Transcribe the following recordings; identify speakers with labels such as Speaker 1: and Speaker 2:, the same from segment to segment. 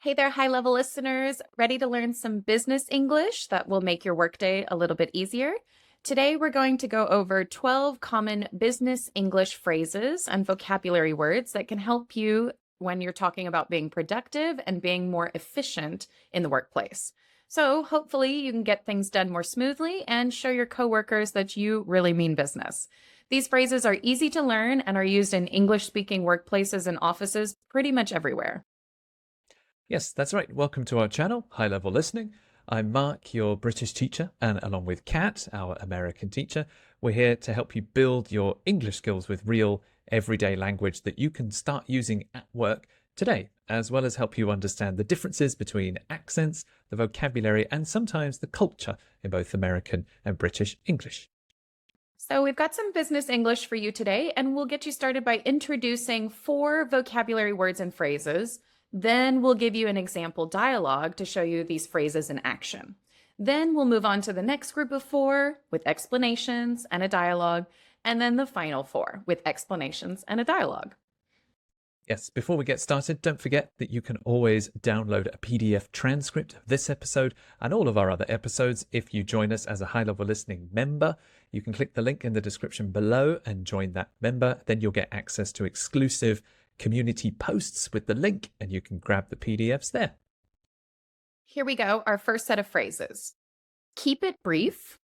Speaker 1: Hey there, high level listeners. Ready to learn some business English that will make your workday a little bit easier? Today, we're going to go over 12 common business English phrases and vocabulary words that can help you when you're talking about being productive and being more efficient in the workplace. So, hopefully, you can get things done more smoothly and show your coworkers that you really mean business. These phrases are easy to learn and are used in English speaking workplaces and offices pretty much everywhere.
Speaker 2: Yes, that's right. Welcome to our channel, High Level Listening. I'm Mark, your British teacher, and along with Kat, our American teacher, we're here to help you build your English skills with real, everyday language that you can start using at work today, as well as help you understand the differences between accents, the vocabulary, and sometimes the culture in both American and British English.
Speaker 1: So, we've got some business English for you today, and we'll get you started by introducing 4 vocabulary words and phrases. Then we'll give you an example dialogue to show you these phrases in action. Then we'll move on to the next group of 4 with explanations and a dialogue, and then the final 4 with explanations and a dialogue.
Speaker 2: Yes, before we get started, don't forget that you can always download a PDF transcript of this episode and all of our other episodes if you join us as a High Level Listening member. You can click the link in the description below and join that member. Then you'll get access to exclusive community posts with the link and you can grab the PDFs there.
Speaker 1: Here we go, our first set of phrases. Keep it brief,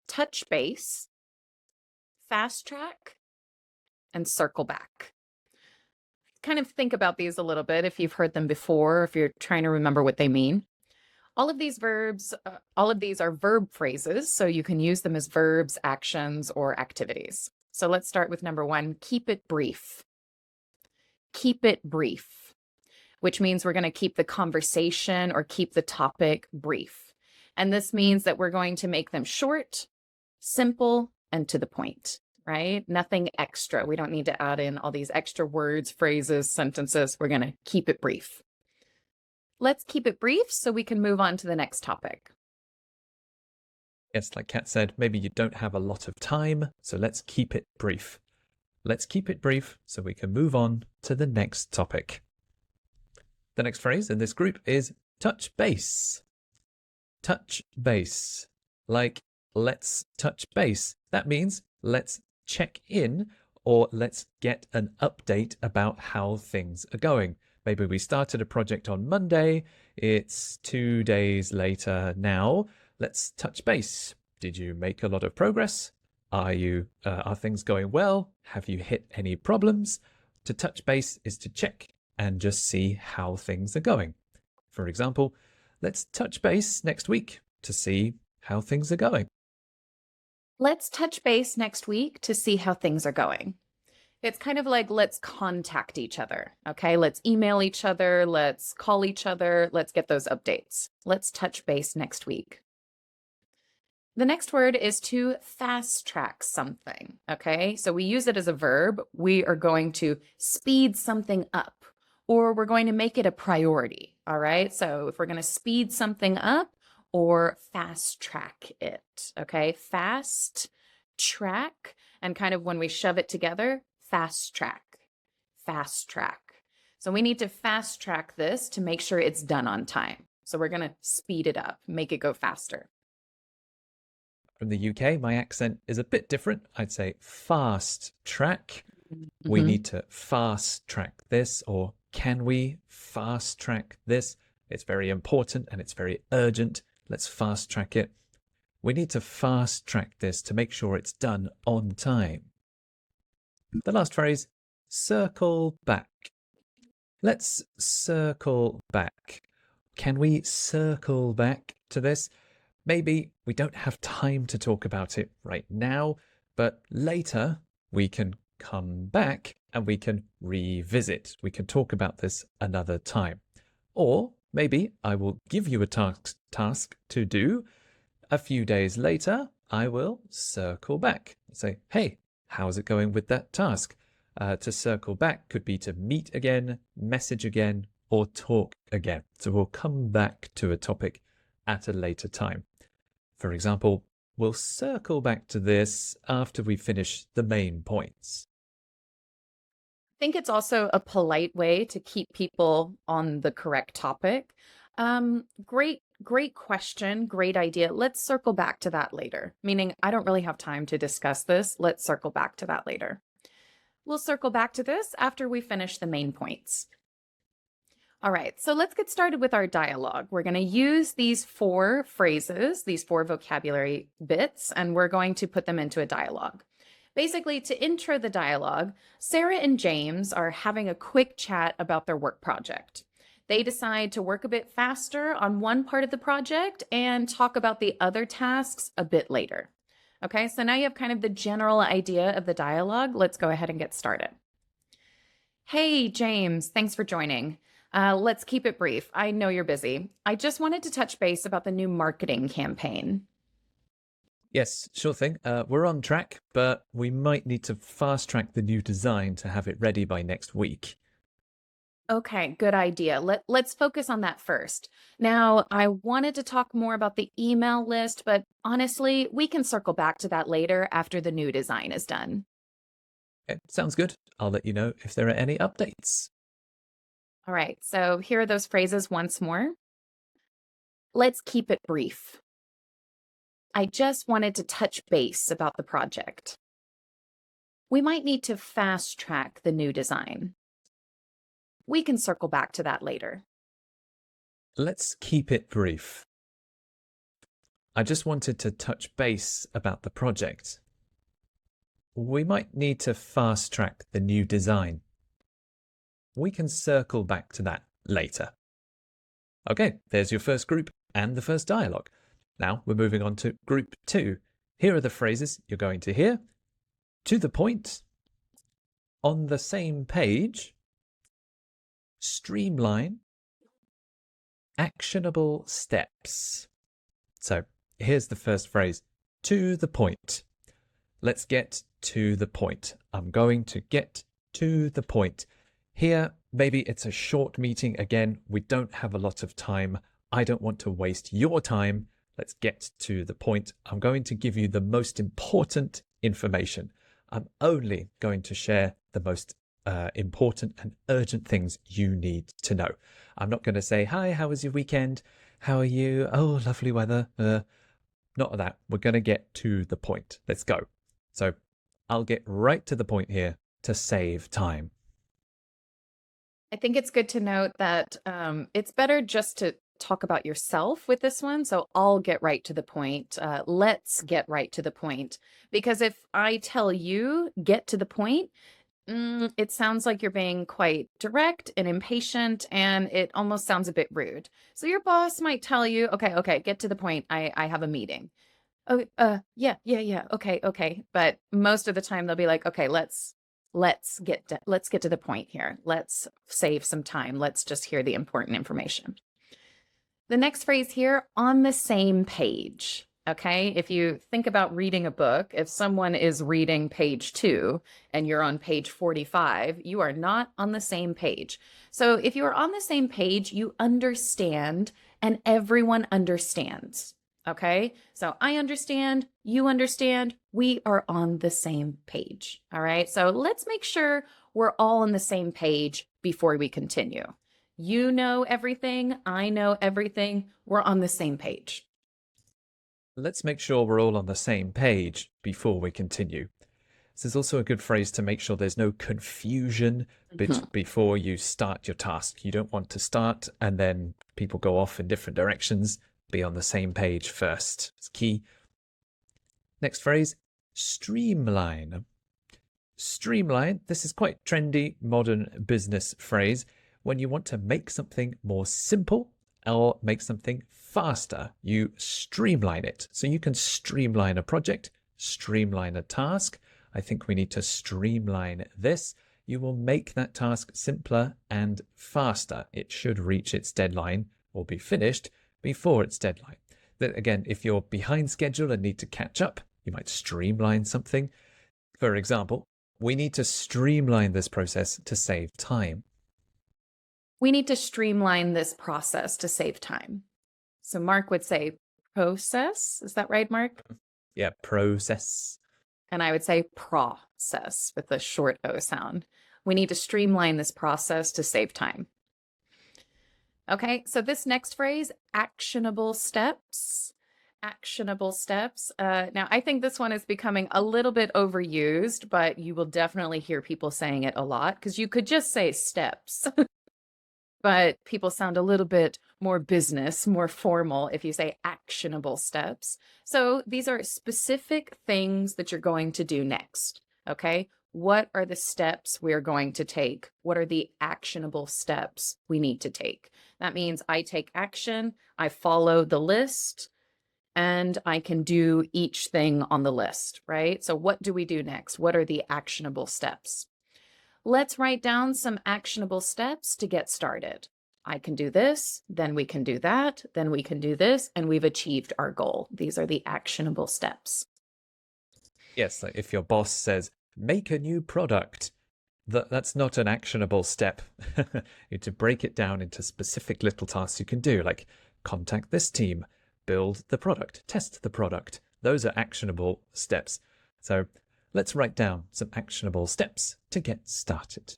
Speaker 1: touch base, fast track, and circle back. Kind of think about these a little bit if you've heard them before, if you're trying to remember what they mean. All of these are verb phrases, so you can use them as verbs, actions, or activities. So let's start with number 1, keep it brief. Keep it brief, which means we're going to keep the conversation or keep the topic brief. And this means that we're going to make them short, simple, and to the point. Right? Nothing extra. We don't need to add in all these extra words, phrases, sentences. We're going to keep it brief. Let's keep it brief so we can move on to the next topic.
Speaker 2: Yes, like Kat said, maybe you don't have a lot of time, so let's keep it brief. Let's keep it brief so we can move on to the next topic. The next phrase in this group is touch base. Touch base. Like, let's touch base. That means let's check in or let's get an update about how things are going. Maybe we started a project on Monday. It's 2 days later now. Let's touch base. Did you make a lot of progress? Are things going well? Have you hit any problems? To touch base is to check and just see how things are going. For example, let's touch base next week to see how things are going.
Speaker 1: Let's touch base next week to see how things are going. It's kind of like let's contact each other, okay? Let's email each other, let's call each other, let's get those updates. Let's touch base next week. The next word is to fast track something, okay? So we use it as a verb. We are going to speed something up or we're going to make it a priority, all right? So if we're going to speed something up, or fast track it, okay? Fast track, and kind of when we shove it together, fast track, fast track. So we need to fast track this to make sure it's done on time. So we're gonna speed it up, make it go faster.
Speaker 2: From the UK, my accent is a bit different. I'd say fast track. We need to fast track this, or can we fast track this? It's very important and it's very urgent. Let's fast track it. We need to fast track this to make sure it's done on time. The last phrase, circle back. Let's circle back. Can we circle back to this? Maybe we don't have time to talk about it right now, but later we can come back and we can revisit. We can talk about this another time. Or maybe I will give you a task to do. A few days later, I will circle back and say, hey, how's it going with that task? To circle back could be to meet again, message again, or talk again. So we'll come back to a topic at a later time. For example, we'll circle back to this after we finish the main points.
Speaker 1: think it's also a polite way to keep people on the correct topic. Great question. Great idea. Let's circle back to that later. Meaning, I don't really have time to discuss this. Let's circle back to that later. We'll circle back to this after we finish the main points. All right, so let's get started with our dialogue. We're going to use these 4 phrases, these 4 vocabulary bits, and we're going to put them into a dialogue. Basically, to intro the dialogue, Sarah and James are having a quick chat about their work project. They decide to work a bit faster on one part of the project and talk about the other tasks a bit later. Okay, so now you have kind of the general idea of the dialogue. Let's go ahead and get started. Hey, James, thanks for joining. Let's keep it brief. I know you're busy. I just wanted to touch base about the new marketing campaign.
Speaker 2: Yes, sure thing. We're on track, but we might need to fast track the new design to have it ready by next week.
Speaker 1: Okay, good idea. Let's focus on that first. Now, I wanted to talk more about the email list, but honestly, we can circle back to that later after the new design is done.
Speaker 2: Okay, sounds good. I'll let you know if there are any updates.
Speaker 1: All right, so here are those phrases once more. Let's keep it brief. I just wanted to touch base about the project. We might need to fast track the new design. We can circle back to that later.
Speaker 2: Let's keep it brief. I just wanted to touch base about the project. We might need to fast track the new design. We can circle back to that later. Okay, there's your first group and the first dialogue. Now we're moving on to group 2. Here are the phrases you're going to hear. To the point, on the same page, streamline, actionable steps. So here's the first phrase, to the point. Let's get to the point. I'm going to get to the point. Here, maybe it's a short meeting again. We don't have a lot of time. I don't want to waste your time. Let's get to the point. I'm going to give you the most important information. I'm only going to share the most important and urgent things you need to know. I'm not going to say, hi, how was your weekend? How are you? Oh, lovely weather. Not that. We're going to get to the point. Let's go. So I'll get right to the point here to save time.
Speaker 1: I think it's good to note that it's better just to talk about yourself with this one. So I'll get right to the point. Let's get right to the point. Because if I tell you, get to the point, it sounds like you're being quite direct and impatient, and it almost sounds a bit rude. So your boss might tell you, okay, get to the point. I have a meeting. Oh, yeah, okay. But most of the time they'll be like, okay, let's get to the point here. Let's save some time. Let's just hear the important information. The next phrase here, on the same page. Okay, if you think about reading a book, if someone is reading page 2 and you're on page 45, you are not on the same page. So if you are on the same page, you understand and everyone understands. Okay, so I understand, you understand, we are on the same page. All right, so let's make sure we're all on the same page before we continue. You know everything, I know everything, we're on the same page.
Speaker 2: Let's make sure we're all on the same page before we continue. This is also a good phrase to make sure there's no confusion before you start your task. You don't want to start and then people go off in different directions. Be on the same page first. It's key. Next phrase, streamline. Streamline, this is quite trendy, modern business phrase. When you want to make something more simple or make something faster, you streamline it. So you can streamline a project, streamline a task. I think we need to streamline this. You will make that task simpler and faster. It should reach its deadline or be finished before its deadline. Then again, if you're behind schedule and need to catch up, you might streamline something. For example, we need to streamline this process to save time.
Speaker 1: We need to streamline this process to save time. So Mark would say process. Is that right, Mark?
Speaker 2: Yeah, process.
Speaker 1: And I would say process with a short O sound. We need to streamline this process to save time. Okay, so this next phrase, actionable steps. Actionable steps. Now, I think this one is becoming a little bit overused, but you will definitely hear people saying it a lot because you could just say steps, but people sound a little bit more business, more formal if you say actionable steps. So these are specific things that you're going to do next. Okay, what are the steps we're going to take? What are the actionable steps we need to take? That means I take action, I follow the list, and I can do each thing on the list, right? So what do we do next? What are the actionable steps? Let's write down some actionable steps to get started. I can do this, then we can do that, then we can do this, and we've achieved our goal. These are the actionable steps.
Speaker 2: Yes, like if your boss says, make a new product, that's not an actionable step. You need to break it down into specific little tasks you can do, like contact this team, build the product, test the product. Those are actionable steps. So let's write down some actionable steps to get started.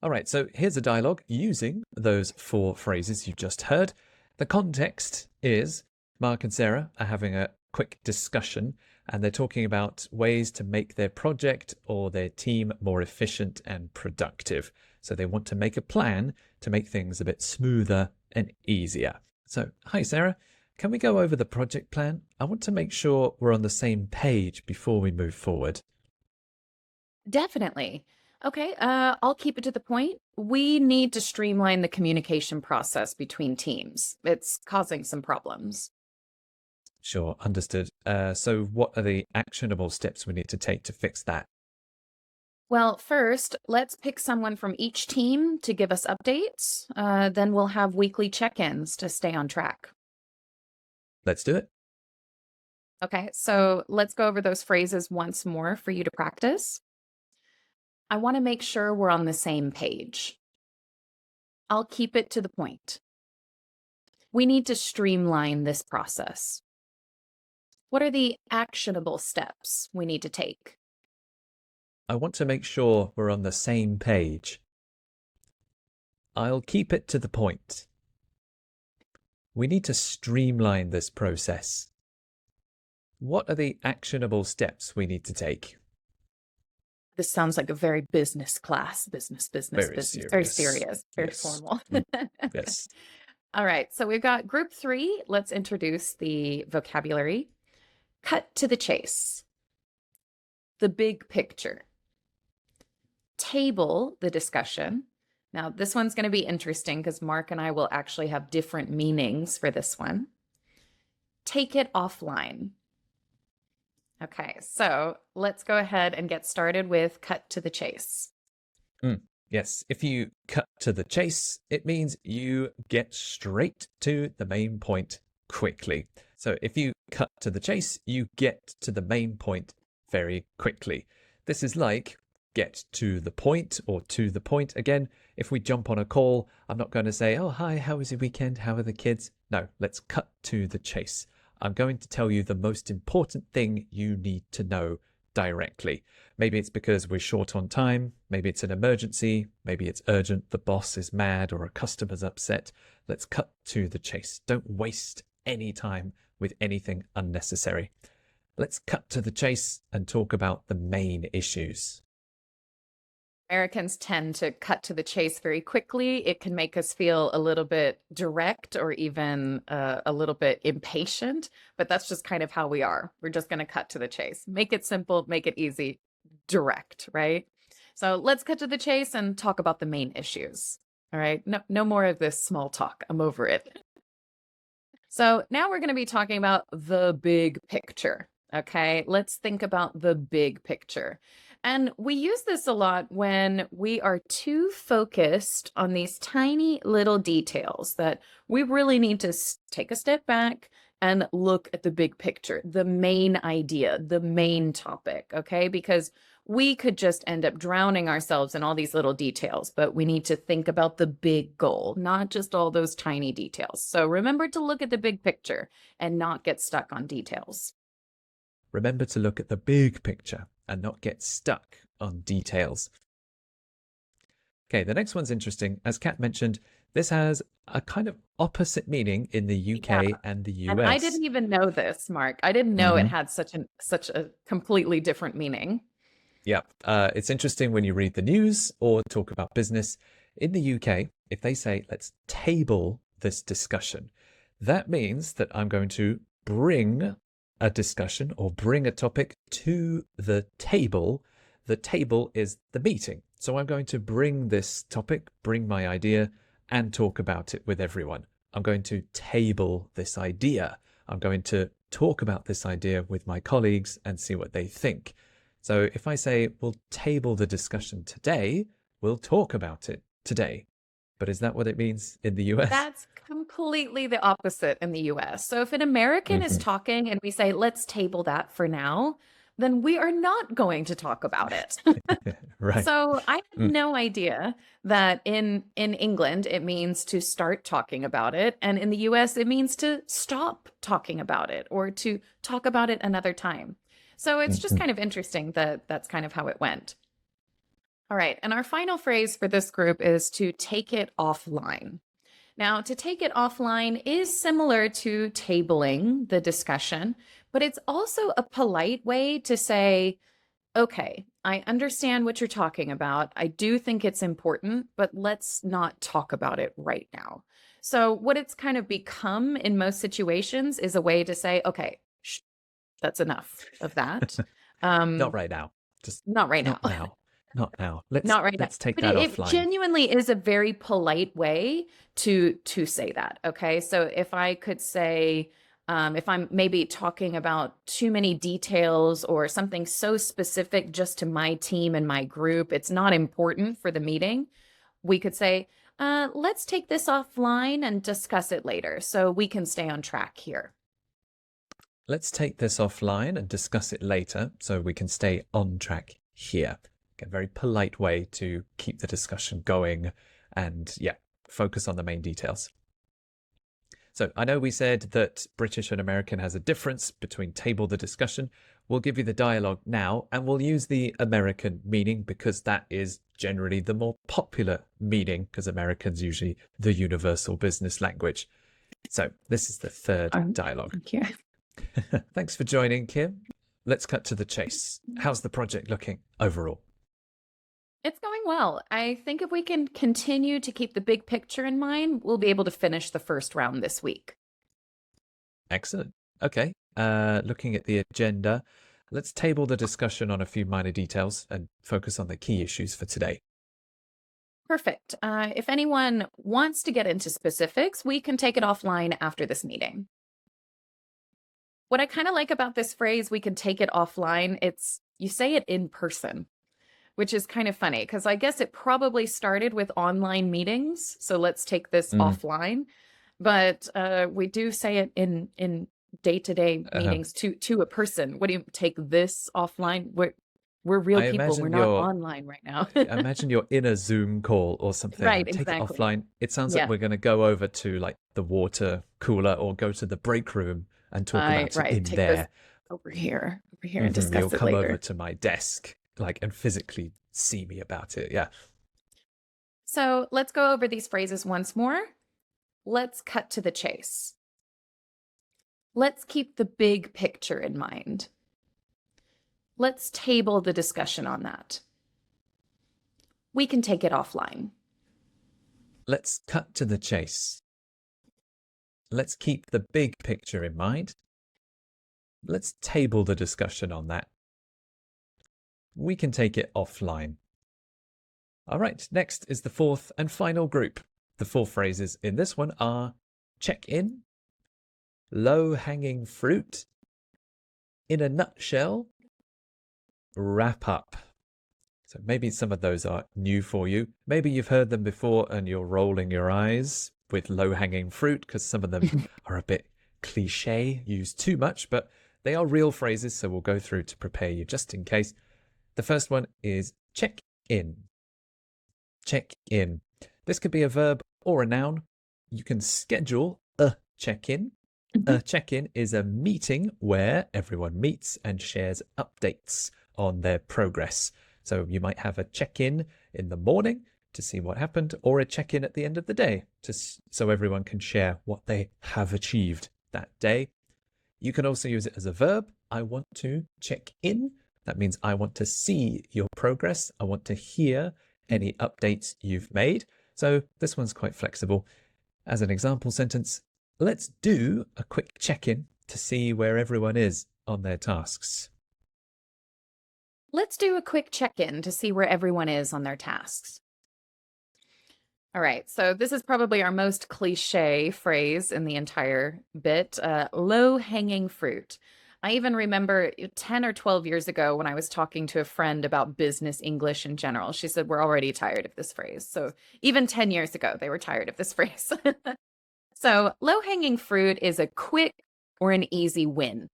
Speaker 2: All right, so here's a dialogue using those 4 phrases you've just heard. The context is Mark and Sarah are having a quick discussion, and they're talking about ways to make their project or their team more efficient and productive. So they want to make a plan to make things a bit smoother and easier. So, hi Sarah, can we go over the project plan? I want to make sure we're on the same page before we move forward.
Speaker 1: Definitely. Okay, I'll keep it to the point. We need to streamline the communication process between teams. It's causing some problems.
Speaker 2: Sure, understood. So what are the actionable steps we need to take to fix that?
Speaker 1: Well, first, let's pick someone from each team to give us updates. Then we'll have weekly check-ins to stay on track.
Speaker 2: Let's do it.
Speaker 1: Okay, so let's go over those phrases once more for you to practice. I want to make sure we're on the same page. I'll keep it to the point. We need to streamline this process. What are the actionable steps we need to take?
Speaker 2: I want to make sure we're on the same page. I'll keep it to the point. We need to streamline this process. What are the actionable steps we need to take?
Speaker 1: This sounds like a very business class. Business.
Speaker 2: Very
Speaker 1: Very
Speaker 2: serious.
Speaker 1: serious, very
Speaker 2: Yes.
Speaker 1: formal.
Speaker 2: Yes.
Speaker 1: All right, so we've got group 3. Let's introduce the vocabulary. Cut to the chase. The big picture. Table the discussion. Now, this one's going to be interesting because Mark and I will actually have different meanings for this one. Take it offline. Okay, so let's go ahead and get started with cut to the chase.
Speaker 2: Yes, if you cut to the chase, it means you get straight to the main point quickly. So if you cut to the chase, you get to the main point very quickly. This is like get to the point or to the point. Again, if we jump on a call, I'm not going to say, oh, hi, how was your weekend? How are the kids? No, let's cut to the chase. I'm going to tell you the most important thing you need to know directly. Maybe it's because we're short on time. Maybe it's an emergency. Maybe it's urgent. The boss is mad or a customer's upset. Let's cut to the chase. Don't waste any time with anything unnecessary. Let's cut to the chase and talk about the main issues.
Speaker 1: Americans tend to cut to the chase very quickly. It can make us feel a little bit direct or even a little bit impatient, but that's just kind of how we are. We're just going to cut to the chase. Make it simple, make it easy, direct, right? So let's cut to the chase and talk about the main issues. All right, no more of this small talk. I'm over it. So now we're going to be talking about the big picture. Okay, let's think about the big picture. And we use this a lot when we are too focused on these tiny little details that we really need to take a step back and look at the big picture, the main idea, the main topic, okay? Because we could just end up drowning ourselves in all these little details, but we need to think about the big goal, not just all those tiny details. So remember to look at the big picture and not get stuck on details.
Speaker 2: Remember to look at the big picture and not get stuck on details. Okay, the next one's interesting. As Kat mentioned, this has a kind of opposite meaning in the
Speaker 1: Yeah.
Speaker 2: UK and the
Speaker 1: And I
Speaker 2: US.
Speaker 1: didn't even know this, Mark. I didn't know it had such a completely different meaning.
Speaker 2: Yeah, it's interesting when you read the news or talk about business. In the UK, if they say, let's table this discussion, that means that I'm going to bring a discussion or bring a topic to the table. The table is the meeting. So I'm going to bring this topic, bring my idea, and talk about it with everyone. I'm going to table this idea. I'm going to talk about this idea with my colleagues and see what they think. So if I say we'll table the discussion today, we'll talk about it today. But is that what it means in the US?
Speaker 1: That's completely the opposite in the US. So if an American is talking and we say, let's table that for now, then we are not going to talk about it.
Speaker 2: Right.
Speaker 1: So I had no idea that in England it means to start talking about it, and in the US it means to stop talking about it or to talk about it another time. So it's just kind of interesting that that's kind of how it went. All right, and our final phrase for this group is to take it offline. Now, to take it offline is similar to tabling the discussion, but it's also a polite way to say, okay, I understand what you're talking about. I do think it's important, but let's not talk about it right now. So, what it's kind of become in most situations is a way to say, okay, that's enough of that.
Speaker 2: Not right now. Just
Speaker 1: Not right now.
Speaker 2: not now. Not now. Let's
Speaker 1: Not right now.
Speaker 2: let's take
Speaker 1: But
Speaker 2: that
Speaker 1: it
Speaker 2: offline.
Speaker 1: genuinely is a very polite way to say that. Okay. So if I could say, if I'm maybe talking about too many details or something so specific just to my team and my group, it's not important for the meeting. We could say, let's take this offline and discuss it later so we can stay on track here.
Speaker 2: Let's take this offline and discuss it later so we can stay on track here. A very polite way to keep the discussion going and, yeah, focus on the main details. So I know we said that British and American has a difference between table the discussion. We'll give you the dialogue now, and we'll use the American meaning because that is generally the more popular meaning, because American's usually the universal business language. So this is the third dialogue.
Speaker 1: Thank you.
Speaker 2: Thanks for joining, Kim. Let's cut to the chase. How's the project looking overall?
Speaker 1: It's going well. I think if we can continue to keep the big picture in mind, we'll be able to finish the first round this week.
Speaker 2: Excellent. Okay. Looking at the agenda, let's table the discussion on a few minor details and focus on the key issues for today.
Speaker 1: Perfect. If anyone wants to get into specifics, we can take it offline after this meeting. What I kind of like about this phrase, we can take it offline, it's you say it in person, which is kind of funny because I guess it probably started with online meetings. So let's take this offline. But we do say it in day-to-day meetings to a person. What do you take this offline? We're real people. We're not online right now.
Speaker 2: I imagine you're in a Zoom call or something.
Speaker 1: Right,
Speaker 2: take
Speaker 1: exactly.
Speaker 2: it offline. It sounds like we're going to go over to like the water cooler or go to the break room and talk about it in
Speaker 1: take
Speaker 2: there.
Speaker 1: This over here and discuss
Speaker 2: You'll
Speaker 1: it
Speaker 2: come
Speaker 1: later.
Speaker 2: over to my desk and physically see me about it. Yeah.
Speaker 1: So let's go over these phrases once more. Let's cut to the chase. Let's keep the big picture in mind. Let's table the discussion on that. We can take it offline.
Speaker 2: Let's cut to the chase. Let's keep the big picture in mind. Let's table the discussion on that. We can take it offline. All right, next is the fourth and final group. The four phrases in this one are check-in, low-hanging fruit, in a nutshell, wrap up. So maybe some of those are new for you. Maybe you've heard them before and you're rolling your eyes with low-hanging fruit because some of them are a bit cliche, used too much, but they are real phrases, so we'll go through to prepare you just in case. The first one is check in. Check in. This could be a verb or a noun. You can schedule a check-in. A check-in is a meeting where everyone meets and shares updates on their progress. So you might have a check-in in the morning, to see what happened, or a check-in at the end of the day so everyone can share what they have achieved that day. You can also use it as a verb. I want to check in. That means I want to see your progress. I want to hear any updates you've made. So this one's quite flexible. As an example sentence, let's do a quick check-in to see where everyone is on their tasks.
Speaker 1: Let's do a quick check-in to see where everyone is on their tasks. All right, so this is probably our most cliche phrase in the entire bit, low-hanging fruit. I even remember 10 or 12 years ago when I was talking to a friend about business English in general. She said, we're already tired of this phrase. So even 10 years ago, they were tired of this phrase. So low-hanging fruit is a quick or an easy win.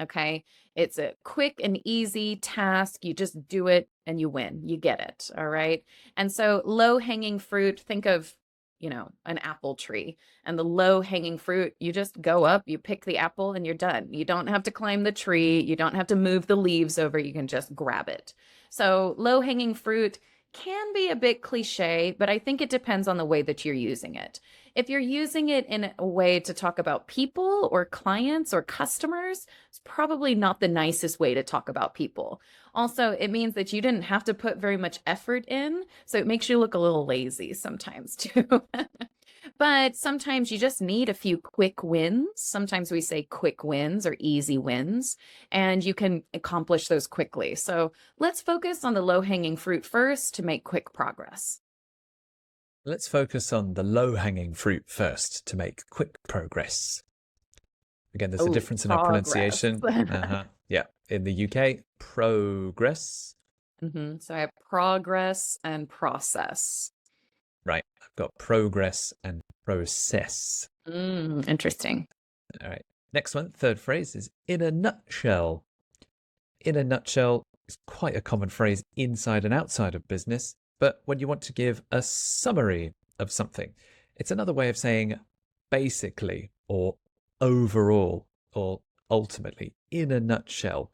Speaker 1: Okay, it's a quick and easy task. You just do it and you win. You get it. All right. And so low hanging fruit, think of, an apple tree, and the low hanging fruit, you just go up, you pick the apple and you're done. You don't have to climb the tree. You don't have to move the leaves over. You can just grab it. So low hanging fruit can be a bit cliche, but I think it depends on the way that you're using it. If you're using it in a way to talk about people or clients or customers, it's probably not the nicest way to talk about people. Also, it means that you didn't have to put very much effort in, so it makes you look a little lazy sometimes too. But sometimes you just need a few quick wins. Sometimes we say quick wins or easy wins, and you can accomplish those quickly. So let's focus on the low-hanging fruit first to make quick progress.
Speaker 2: Let's focus on the low-hanging fruit first to make quick progress. Again, there's a difference in our pronunciation. Yeah, in the UK, progress.
Speaker 1: So I have progress and process.
Speaker 2: Right, I've got progress and process.
Speaker 1: Interesting.
Speaker 2: All right, next one, third phrase is in a nutshell. In a nutshell is quite a common phrase inside and outside of business, but when you want to give a summary of something, it's another way of saying basically or overall or ultimately. In a nutshell,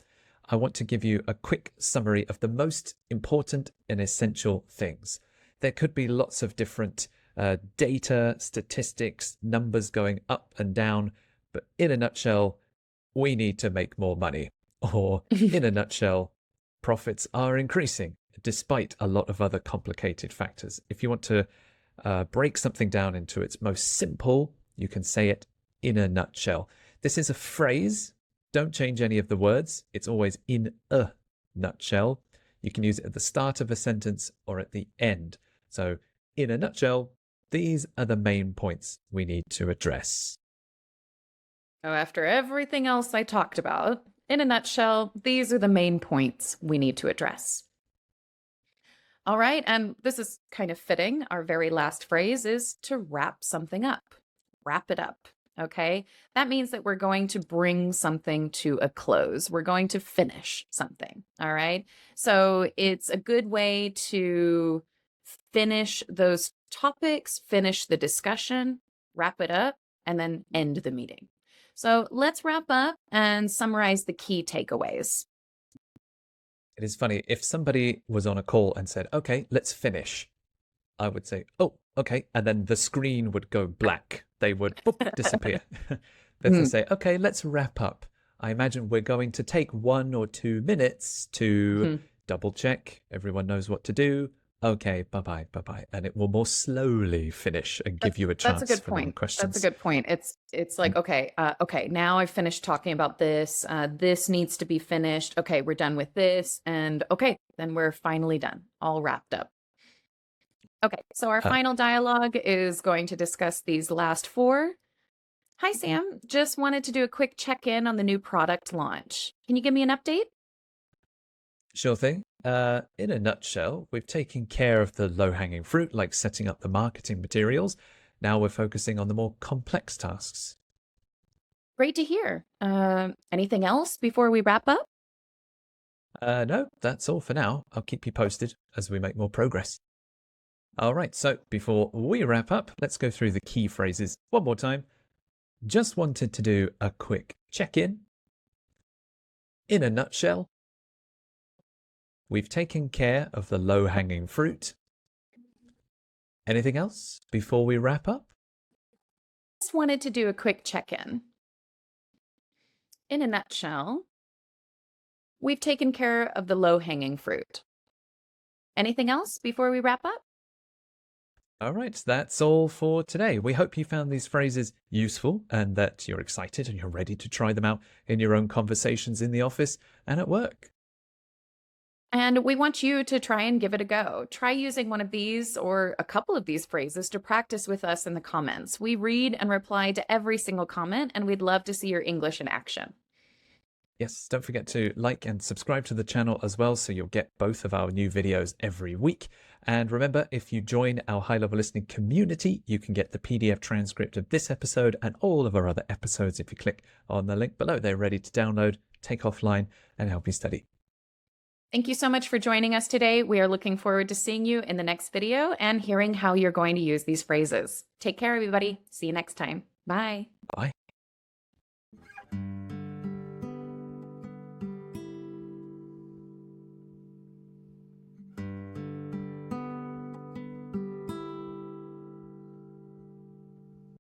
Speaker 2: I want to give you a quick summary of the most important and essential things. There could be lots of different data, statistics, numbers going up and down, but in a nutshell, we need to make more money. Or in a nutshell, profits are increasing despite a lot of other complicated factors. If you want to break something down into its most simple, you can say it in a nutshell. This is a phrase. Don't change any of the words. It's always in a nutshell. You can use it at the start of a sentence or at the end. So in a nutshell, these are the main points we need to address.
Speaker 1: So after everything else I talked about, in a nutshell, these are the main points we need to address. All right, and this is kind of fitting. Our very last phrase is to wrap something up. Wrap it up, okay? That means that we're going to bring something to a close. We're going to finish something, all right? So it's a good way to finish those topics, finish the discussion, wrap it up, and then end the meeting. So let's wrap up and summarize the key takeaways.
Speaker 2: It is funny, if somebody was on a call and said, okay, let's finish, I would say, oh, okay. And then the screen would go black. They would disappear. But to say, okay, let's wrap up. I imagine we're going to take 1 or 2 minutes to double check. Everyone knows what to do. Okay, bye-bye, bye-bye. And it will more slowly finish and give you a chance for more questions.
Speaker 1: That's a good point. It's like, okay, now I've finished talking about this. This needs to be finished. Okay, we're done with this. And okay, then we're finally done. All wrapped up. Okay, so our final dialogue is going to discuss these last 4. Hi, Sam. Just wanted to do a quick check-in on the new product launch. Can you give me an update?
Speaker 2: Sure thing. In a nutshell, we've taken care of the low-hanging fruit, like setting up the marketing materials. Now we're focusing on the more complex tasks.
Speaker 1: Great to hear. Anything else before we wrap up?
Speaker 2: No, that's all for now. I'll keep you posted as we make more progress. All right, so before we wrap up, let's go through the key phrases one more time. Just wanted to do a quick check-in. In a nutshell, we've taken care of the low-hanging fruit. Anything else before we wrap up?
Speaker 1: Just wanted to do a quick check-in. In a nutshell, we've taken care of the low-hanging fruit. Anything else before we wrap up?
Speaker 2: All right, that's all for today. We hope you found these phrases useful and that you're excited and you're ready to try them out in your own conversations in the office and at work.
Speaker 1: And we want you to try and give it a go. Try using one of these or a couple of these phrases to practice with us in the comments. We read and reply to every single comment, and we'd love to see your English in action.
Speaker 2: Yes, don't forget to like and subscribe to the channel as well so you'll get both of our new videos every week. And remember, if you join our high-level listening community, you can get the PDF transcript of this episode and all of our other episodes if you click on the link below. They're ready to download, take offline, and help you study.
Speaker 1: Thank you so much for joining us today. We are looking forward to seeing you in the next video and hearing how you're going to use these phrases. Take care, everybody. See you next time. Bye.
Speaker 2: Bye.